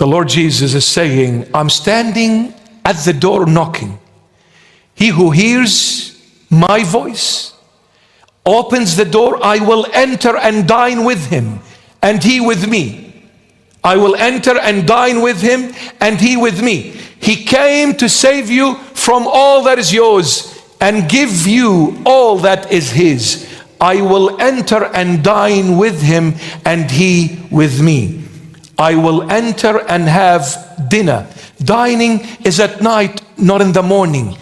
The Lord Jesus is saying, I'm standing at the door knocking. He who hears my voice, opens the door, I will enter and dine with him, and he with me. I will enter and dine with him, and he with me. He came to save you from all that is yours and give you all that is his. I will enter and dine with him, and he with me. I will enter and have dinner. Dining is at night, not in the morning.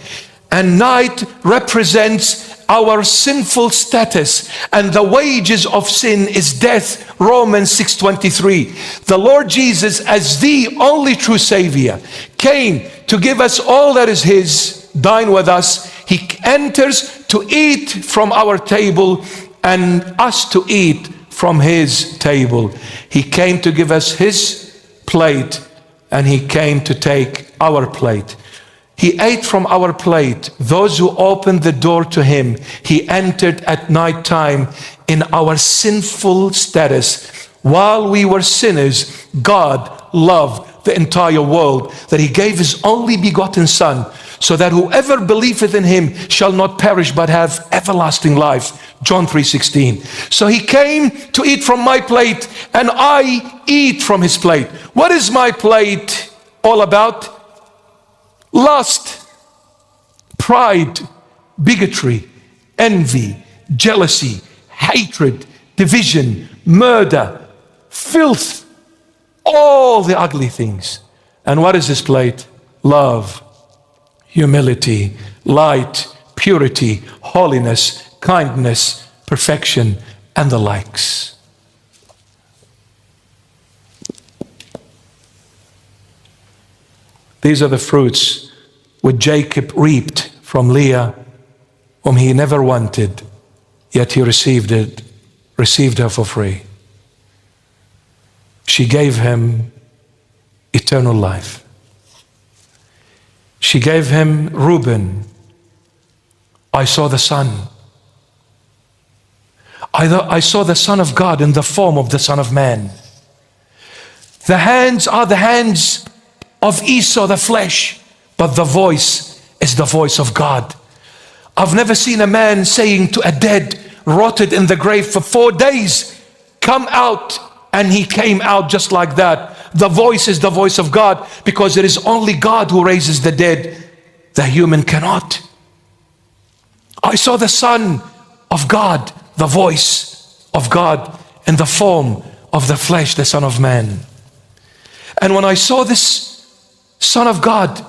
And night represents our sinful status, and the wages of sin is death. Romans 6:23. The Lord Jesus, as the only true Savior, came to give us all that is his, dine with us. He enters to eat from our table and us to eat from his table. He came to give us his plate, and he came to take our plate. He ate from our plate. Those who opened the door to him, he entered at night time in our sinful status. While we were sinners, God loved the entire world, that he gave his only begotten Son, so that whoever believeth in him shall not perish but have everlasting life. John 3:16. So he came to eat from my plate, and I eat from his plate. What is my plate all about? Lust, pride, bigotry, envy, jealousy, hatred, division, murder, filth, all the ugly things. And what is his plate? Love, humility, light, purity, holiness, kindness, perfection, and the likes. These are the fruits which Jacob reaped from Leah, whom he never wanted, yet he received her for free. She gave him eternal life. She gave him Reuben. I saw the Son. I saw the Son of God in the form of the Son of Man. The hands are the hands of Esau, the flesh, but the voice is the voice of God. I've never seen a man saying to a dead, rotted in the grave for 4 days, come out, and he came out just like that. The voice is the voice of God, because it is only God who raises the dead. The human cannot. I saw the Son of God, the voice of God, in the form of the flesh, the Son of Man. And when I saw this Son of God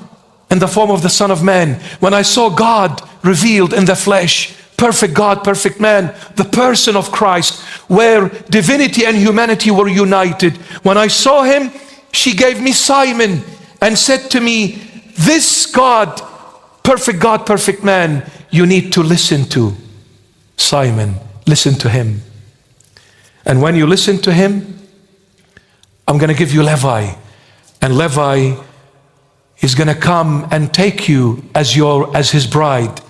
in the form of the Son of Man, when I saw God revealed in the flesh, perfect God, perfect man, the person of Christ, where divinity and humanity were united, when I saw him, she gave me Simon and said to me, this God, perfect man, you need to listen to. Simon, listen to him. And when you listen to him, I'm going to give you Levi. And Levi is going to come and take you as his bride.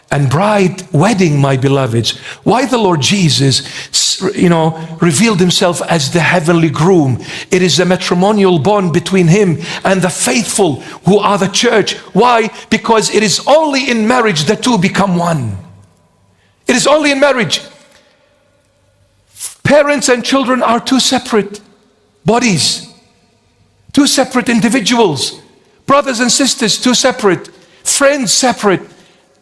And bride, wedding, my beloveds. Why the Lord Jesus, revealed himself as the heavenly groom? It is a matrimonial bond between him and the faithful who are the church. Why? Because it is only in marriage the two become one. It is only in marriage. Parents and children are two separate bodies, two separate individuals. Brothers and sisters, two separate. Friends, separate.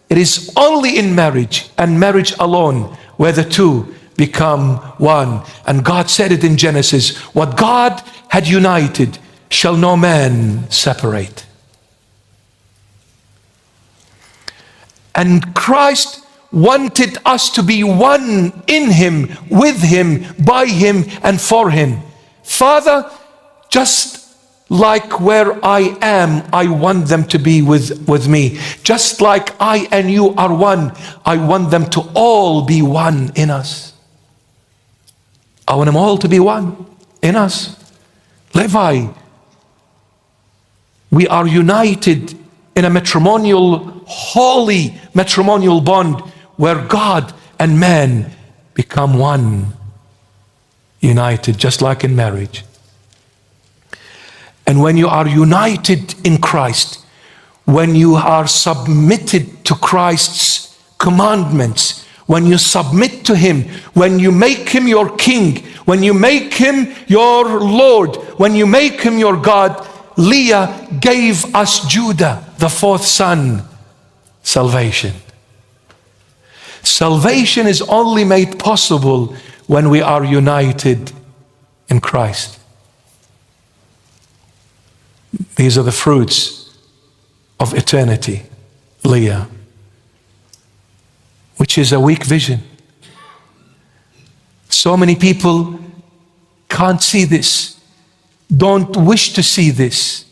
It is only in marriage, and marriage alone, where the two become one. And God said it in Genesis, what God had united shall no man separate. And Christ wanted us to be one in him, with him, by him, and for him. Father, just like where I am, I want them to be with me. Just like I and you are one, I want them to all be one in us. I want them all to be one in us. Levi, we are united in a matrimonial, holy matrimonial bond where God and man become one, united, just like in marriage. And when you are united in Christ, when you are submitted to Christ's commandments, when you submit to Him, when you make Him your King, when you make Him your Lord, when you make Him your God, Leah gave us Judah, the fourth son, salvation. Salvation is only made possible when we are united in Christ. These are the fruits of eternity, Leah, which is a weak vision. So many people can't see this, don't wish to see this.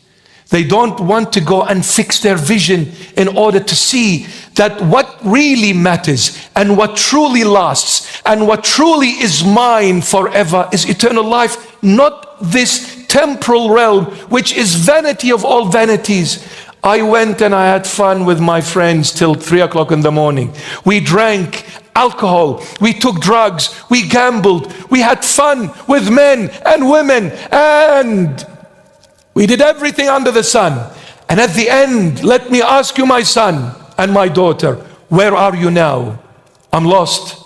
They don't want to go and fix their vision in order to see that what really matters and what truly lasts and what truly is mine forever is eternal life, not this temporal realm, which is vanity of all vanities. I went and I had fun with my friends till 3 o'clock in the morning. We drank alcohol, we took drugs, we gambled, we had fun with men and women, and we did everything under the sun. And at the end, let me ask you, my son and my daughter, where are you now? I'm lost,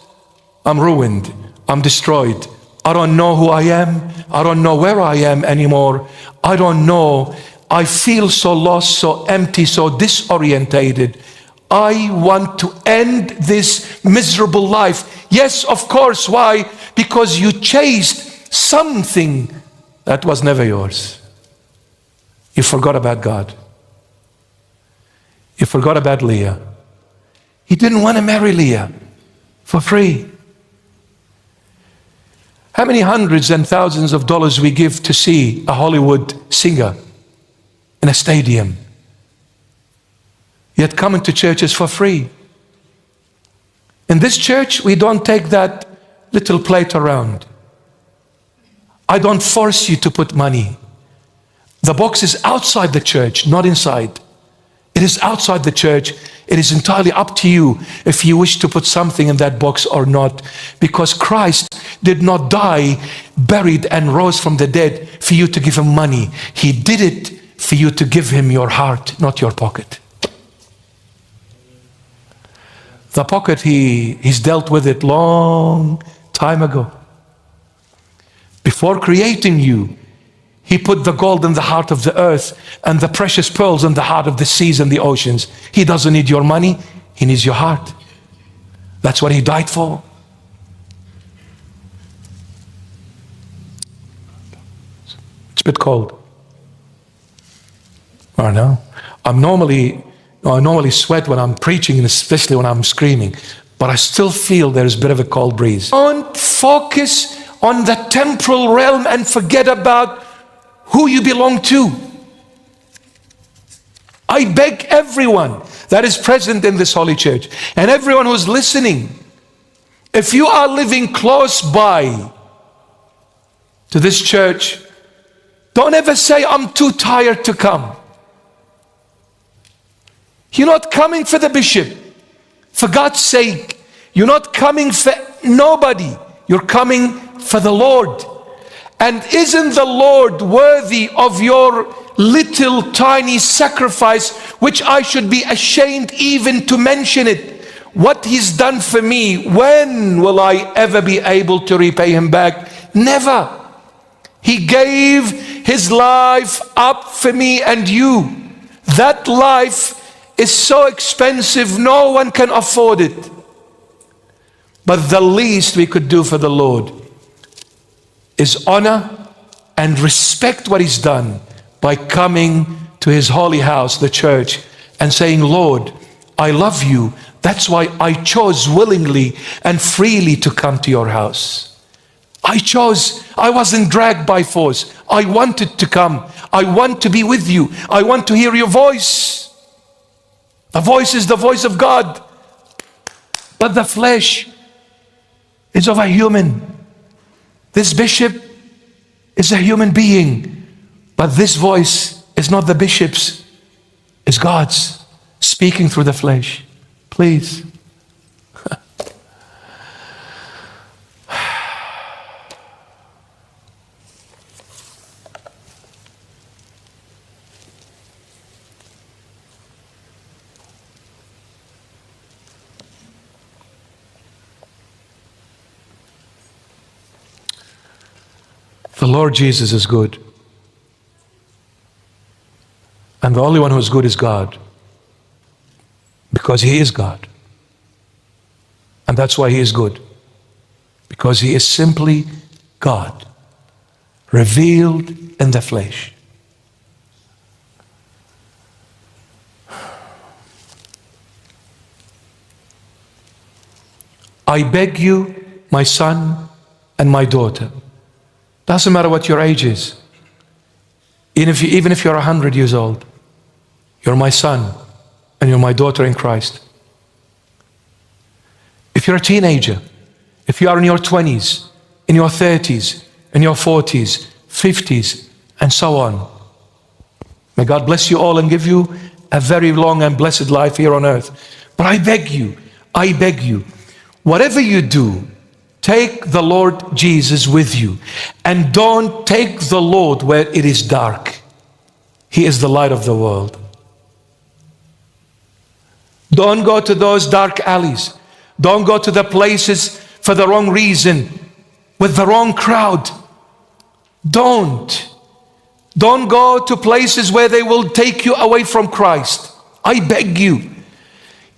I'm ruined, I'm destroyed. I don't know who I am. I don't know where I am anymore. I don't know. I feel so lost, so empty, so disorientated. I want to end this miserable life. Yes, of course. Why? Because you chased something that was never yours. You forgot about God. You forgot about Leah. He didn't want to marry Leah for free. How many hundreds and thousands of dollars we give to see a Hollywood singer in a stadium, yet coming to churches for free. In this church, we don't take that little plate around. I don't force you to put money. The box is outside the church, not inside. It is outside the church. It is entirely up to you if you wish to put something in that box or not, because Christ did not die, buried, and rose from the dead for you to give Him money. He did it for you to give Him your heart, not your pocket. The pocket, He's dealt with it long time ago. Before creating you, He put the gold in the heart of the earth and the precious pearls in the heart of the seas and the oceans. He doesn't need your money, He needs your heart. That's what He died for. It's a bit cold. I know. I normally sweat when I'm preaching, and especially when I'm screaming, but I still feel there's a bit of a cold breeze. Don't focus on the temporal realm and forget about who you belong to. I beg everyone that is present in this holy church and everyone who's listening, if you are living close by to this church, don't ever say, I'm too tired to come. You're not coming for the bishop. For God's sake, you're not coming for nobody. You're coming for the Lord. And isn't the Lord worthy of your little tiny sacrifice, which I should be ashamed even to mention it? What He's done for me, when will I ever be able to repay Him back? Never. He gave His life up for me and you. That life is so expensive, no one can afford it. But the least we could do for the Lord is honor and respect what He's done by coming to His holy house, the church, and saying, Lord, I love you. That's why I chose willingly and freely to come to your house. I chose. I wasn't dragged by force. I wanted to come. I want to be with you. I want to hear your voice. The voice is the voice of God, but the flesh is of a human. This bishop is a human being, but this voice is not the bishop's, it's God's speaking through the flesh. Please. Lord Jesus is good. And the only one who is good is God. Because He is God. And that's why He is good. Because He is simply God, revealed in the flesh. I beg you, my son and my daughter. Doesn't matter what your age is. Even if you're 100 years old, you're my son and you're my daughter in Christ. If you're a teenager, if you are in your 20s, in your 30s, in your 40s, 50s, and so on, may God bless you all and give you a very long and blessed life here on earth. But I beg you, whatever you do, take the Lord Jesus with you. And don't take the Lord where it is dark. He is the light of the world. Don't go to those dark alleys. Don't go to the places for the wrong reason, with the wrong crowd. Don't go to places where they will take you away from Christ. I beg you.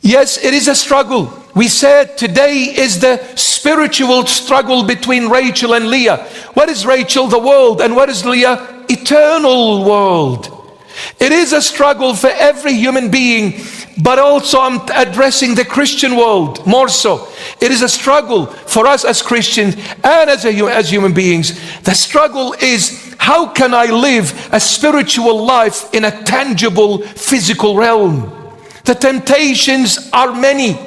Yes, it is a struggle. We said today is the spiritual struggle between Rachel and Leah. What is Rachel? The world. And what is Leah? Eternal world. It is a struggle for every human being, but also I'm addressing the Christian world more so. It is a struggle for us as Christians and as human beings. The struggle is, how can I live a spiritual life in a tangible physical realm? The temptations are many.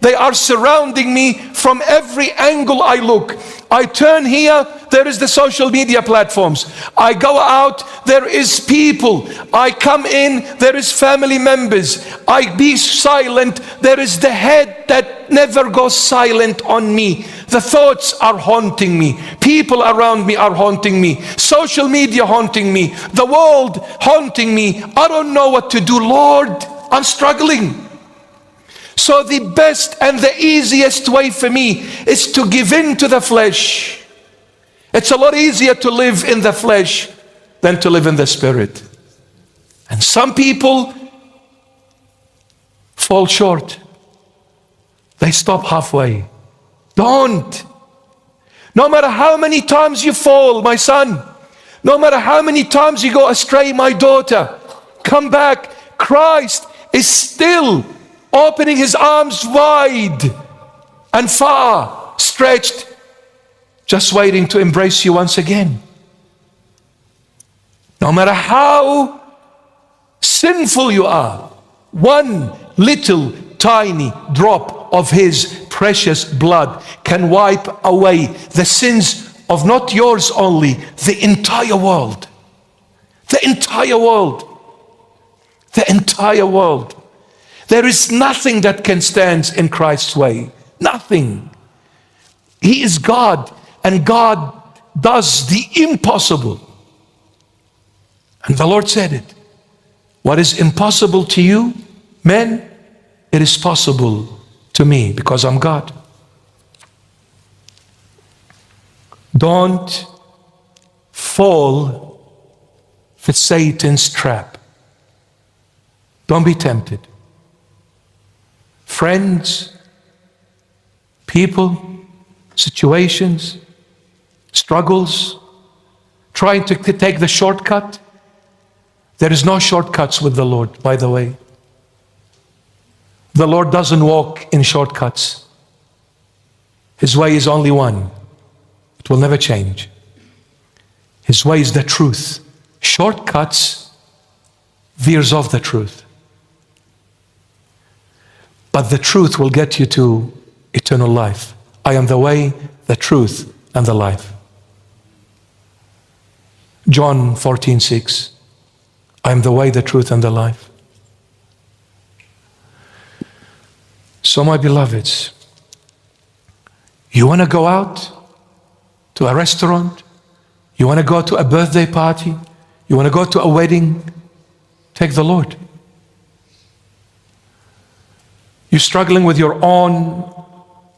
They are surrounding me from every angle I look. I turn here, there is the social media platforms. I go out, there is people. I come in, there is family members. I be silent, there is the head that never goes silent on me. The thoughts are haunting me. People around me are haunting me. Social media haunting me. The world haunting me. I don't know what to do. Lord, I'm struggling. So the best and the easiest way for me is to give in to the flesh. It's a lot easier to live in the flesh than to live in the spirit. And some people fall short. They stop halfway. Don't. No matter how many times you fall, my son, no matter how many times you go astray, my daughter, come back. Christ is still opening His arms wide and far stretched, just waiting to embrace you once again. No matter how sinful you are, one little tiny drop of His precious blood can wipe away the sins of not yours only, the entire world. The entire world. The entire world. There is nothing that can stand in Christ's way. Nothing. He is God, and God does the impossible. And the Lord said it. What is impossible to you, men, it is possible to me because I'm God. Don't fall for Satan's trap. Don't be tempted. Friends, people, situations, struggles, trying to take the shortcut. There is no shortcuts with the Lord, by the way. The Lord doesn't walk in shortcuts. His way is only one. It will never change. His way is the truth. Shortcuts veers off the truth. But the truth will get you to eternal life. I am the way, the truth, and the life. John 14:6. I am the way, the truth, and the life. So my beloveds, you want to go out to a restaurant? You want to go to a birthday party? You want to go to a wedding? Take the Lord. You're struggling with your own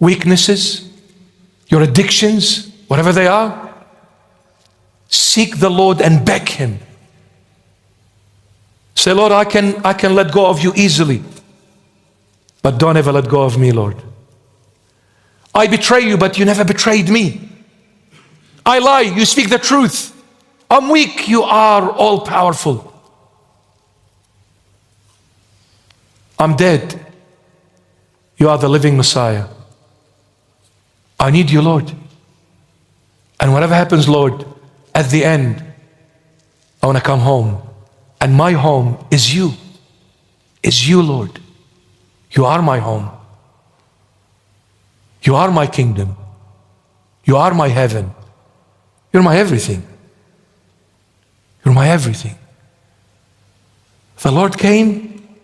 weaknesses, your addictions, whatever they are. Seek the Lord and beg Him. Say, Lord, I can let go of you easily, but don't ever let go of me, Lord. I betray you, but you never betrayed me. I lie, you speak the truth. I'm weak, you are all powerful. I'm dead, you are the living Messiah. I need you, Lord. And whatever happens, Lord, at the end, I want to come home. And my home is you. Is you, Lord. You are my home. You are my kingdom. You are my heaven. You're my everything. You're my everything. The Lord came.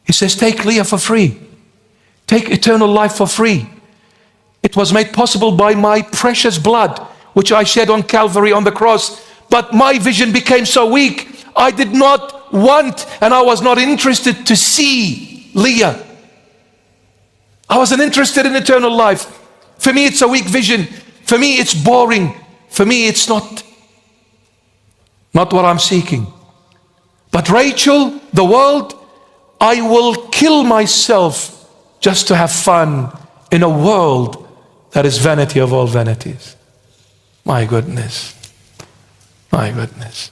He says, take Leah for free. Take eternal life for free. It was made possible by my precious blood, which I shed on Calvary on the cross. But my vision became so weak, I did not want and I was not interested to see Leah. I wasn't interested in eternal life. For me, it's a weak vision. For me, it's boring. For me, it's not what I'm seeking. But Rachel, the world, I will kill myself just to have fun in a world that is vanity of all vanities. My goodness. My goodness.